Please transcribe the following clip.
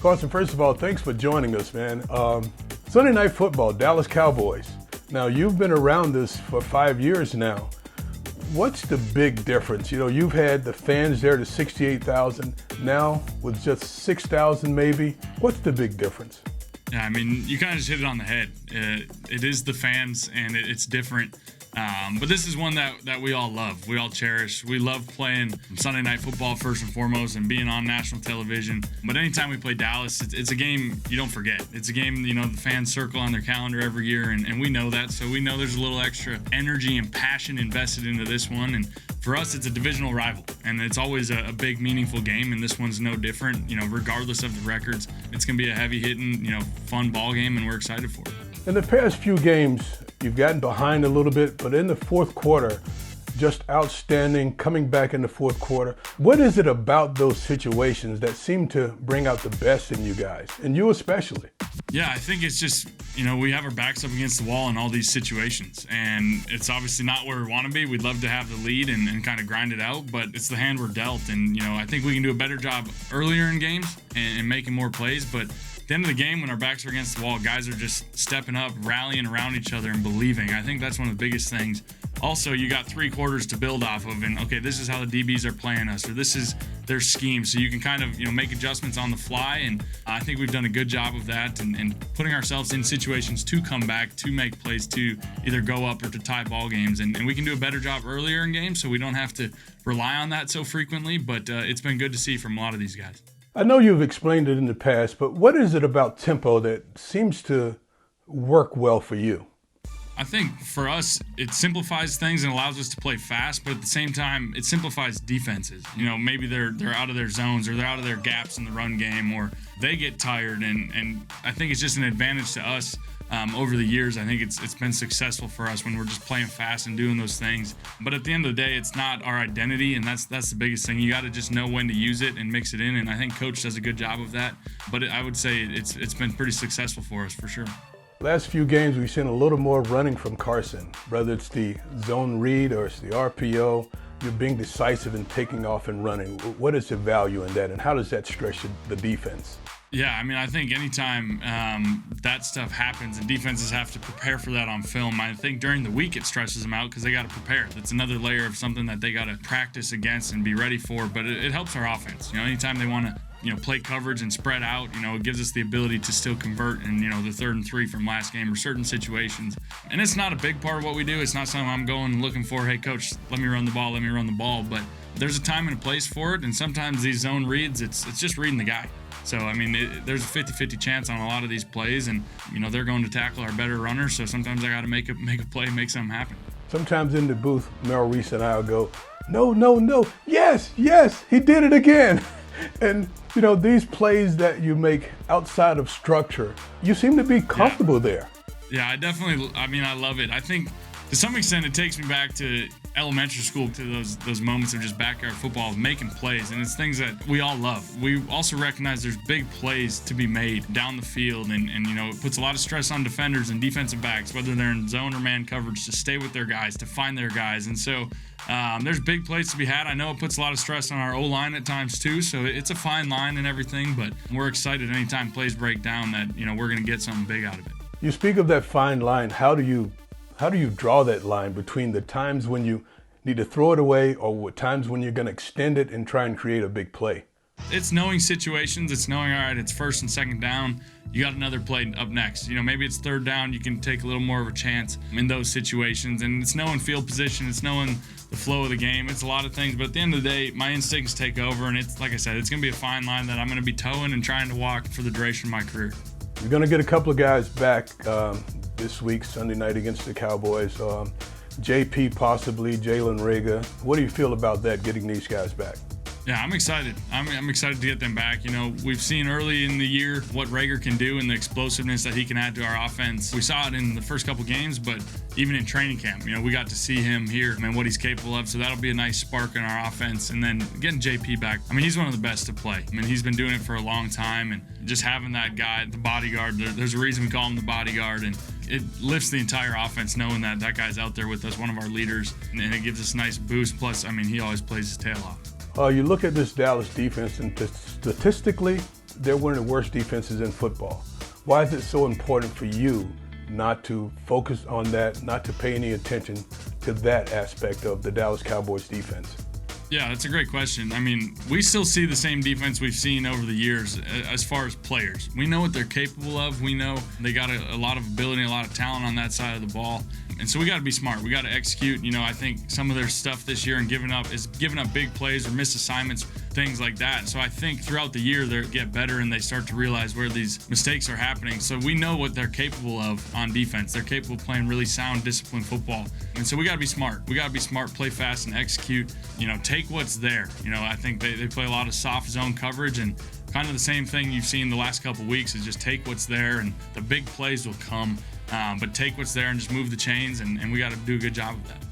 Carson, first of all, thanks for joining us, man. Sunday Night Football, Dallas Cowboys. Now, you've been around this for 5 years now. What's the big difference? You know, you've had the fans there to 68,000, now with just 6,000 maybe. What's the big difference? Yeah, I mean, you kind of just hit it on the head. It is the fans, and it's different. But this is one that we all love. We all cherish. We love playing Sunday Night Football first and foremost and being on national television. But anytime we play Dallas, it's a game you don't forget. It's a game, you know, the fans circle on their calendar every year, and we know that. So we know there's a little extra energy and passion invested into this one. And for us, it's a divisional rival, and it's always a big, meaningful game, and this one's no different. You know, regardless of the records, it's going to be a heavy-hitting, you know, fun ball game, and we're excited for it. In the past few games, you've gotten behind a little bit, but in the fourth quarter, just outstanding, coming back in the fourth quarter. What is it about those situations that seem to bring out the best in you guys, and you especially? Yeah, I think it's just, you know, we have our backs up against the wall in all these situations, and it's obviously not where we want to be. We'd love to have the lead and kind of grind it out, but it's the hand we're dealt, and, you know, I think we can do a better job earlier in games and making more plays, but at the end of the game, when our backs are against the wall, guys are just stepping up, rallying around each other, and believing. I think that's one of the biggest things. Also, you got 3 quarters to build off of, and okay, this is how the DBs are playing us, or this is their scheme. So you can kind of, you know, make adjustments on the fly, and I think we've done a good job of that and putting ourselves in situations to come back, to make plays, to either go up or to tie ball games, and we can do a better job earlier in games, so we don't have to rely on that so frequently. But it's been good to see from a lot of these guys. I know you've explained it in the past, but what is it about tempo that seems to work well for you? I think for us, it simplifies things and allows us to play fast, but at the same time, it simplifies defenses. You know, maybe they're out of their zones, or they're out of their gaps in the run game, or they get tired, and I think it's just an advantage to us over the years. I think it's been successful for us when we're just playing fast and doing those things. But at the end of the day, it's not our identity, and that's the biggest thing. You got to just know when to use it and mix it in, and I think Coach does a good job of that. But I would say it's been pretty successful for us, for sure. Last few games, we've seen a little more running from Carson, whether it's the zone read or it's the RPO. You're being decisive and taking off and running. What is the value in that, and how does that stretch the defense? Yeah, I mean, I think anytime that stuff happens and defenses have to prepare for that on film, I think during the week it stresses them out because they got to prepare. That's another layer of something that they got to practice against and be ready for, but it helps our offense. You know, anytime they want to, you know, play coverage and spread out, you know, it gives us the ability to still convert in, you know, the 3rd and 3 from last game or certain situations. And it's not a big part of what we do. It's not something I'm going looking for, hey, coach, let me run the ball. But there's a time and a place for it. And sometimes these zone reads, it's just reading the guy. So, I mean, there's a 50-50 chance on a lot of these plays. And, you know, they're going to tackle our better runners. So sometimes I got to make a play, make something happen. Sometimes in the booth, Merrill Reese and I will go, no, yes, he did it again. And, you know, these plays that you make outside of structure, you seem to be comfortable there. Yeah, I love it. I think to some extent it takes me back to elementary school, to those moments of just backyard football, of making plays, and it's things that we all love. We also recognize there's big plays to be made down the field, and you know, it puts a lot of stress on defenders and defensive backs, whether they're in zone or man coverage, to stay with their guys, to find their guys. And so there's big plays to be had. I know it puts a lot of stress on our O-line at times too, so it's a fine line and everything, but we're excited anytime plays break down that, you know, we're going to get something big out of it. You speak of that fine line. How do you draw that line between the times when you need to throw it away or times when you're going to extend it and try and create a big play? It's knowing situations. It's knowing, all right, it's 1st and 2nd down. You got another play up next. You know, maybe it's 3rd down. You can take a little more of a chance in those situations. And it's knowing field position. It's knowing the flow of the game. It's a lot of things. But at the end of the day, my instincts take over. And it's, like I said, it's going to be a fine line that I'm going to be towing and trying to walk for the duration of my career. You're going to get a couple of guys back this week, Sunday night against the Cowboys. JP possibly, Jalen Reagor. What do you feel about that, getting these guys back? Yeah, I'm excited. I'm excited to get them back. You know, we've seen early in the year what Reagor can do and the explosiveness that he can add to our offense. We saw it in the first couple games, but even in training camp, you know, we got to see him here and what he's capable of. So that'll be a nice spark in our offense. And then getting JP back, I mean, he's one of the best to play. I mean, he's been doing it for a long time, and just having that guy, the bodyguard, there's a reason we call him the bodyguard, and it lifts the entire offense knowing that that guy's out there with us, one of our leaders, and it gives us a nice boost. Plus, I mean, he always plays his tail off. You look at this Dallas defense, and statistically, they're one of the worst defenses in football. Why is it so important for you not to focus on that, not to pay any attention to that aspect of the Dallas Cowboys defense? Yeah, that's a great question. I mean, we still see the same defense we've seen over the years as far as players. We know what they're capable of. We know they got a lot of ability, a lot of talent on that side of the ball. And so we got to be smart. We got to execute. You know, I think some of their stuff this year and giving up big plays or missed assignments, things like that. So I think throughout the year they get better and they start to realize where these mistakes are happening. So we know what they're capable of on defense. They're capable of playing really sound, disciplined football. And so we got to be smart. We got to be smart, play fast, and execute. You know, take what's there. You know, I think they play a lot of soft zone coverage, and kind of the same thing you've seen the last couple of weeks is just take what's there, and the big plays will come. But take what's there and just move the chains, and we got to do a good job of that.